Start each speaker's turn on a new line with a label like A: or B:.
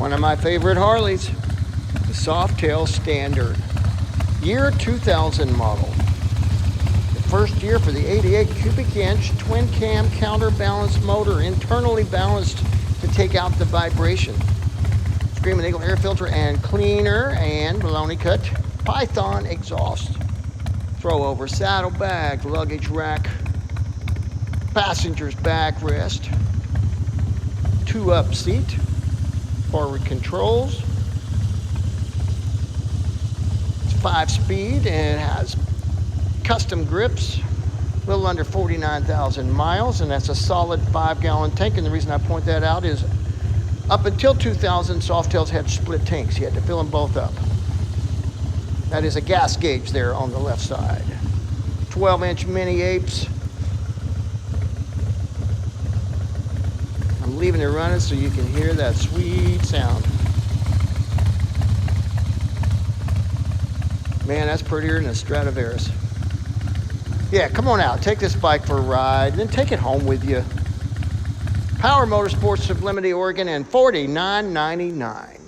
A: One of my favorite Harleys, the Softail Standard. Year 2000 model. The first year for the 88 cubic inch twin cam counterbalance motor, internally balanced to take out the vibration. Screaming Eagle air filter and cleaner, and baloney cut Python exhaust. Throw over saddlebag, luggage rack, passenger's backrest, 2-up seat, forward controls. It's 5-speed and it has custom grips, a little under 49,000 miles, and that's a solid 5-gallon tank. And the reason I point that out is up until 2000, Softails had split tanks. You had to fill them both up. That is a gas gauge there on the left side. 12-inch mini apes. I'm leaving it running so you can hear that sweet sound. Man, that's prettier than a Stradivarius. Yeah, come on out. Take this bike for a ride, then take it home with you. Power Motorsports, Sublimity, Oregon, and $49.99.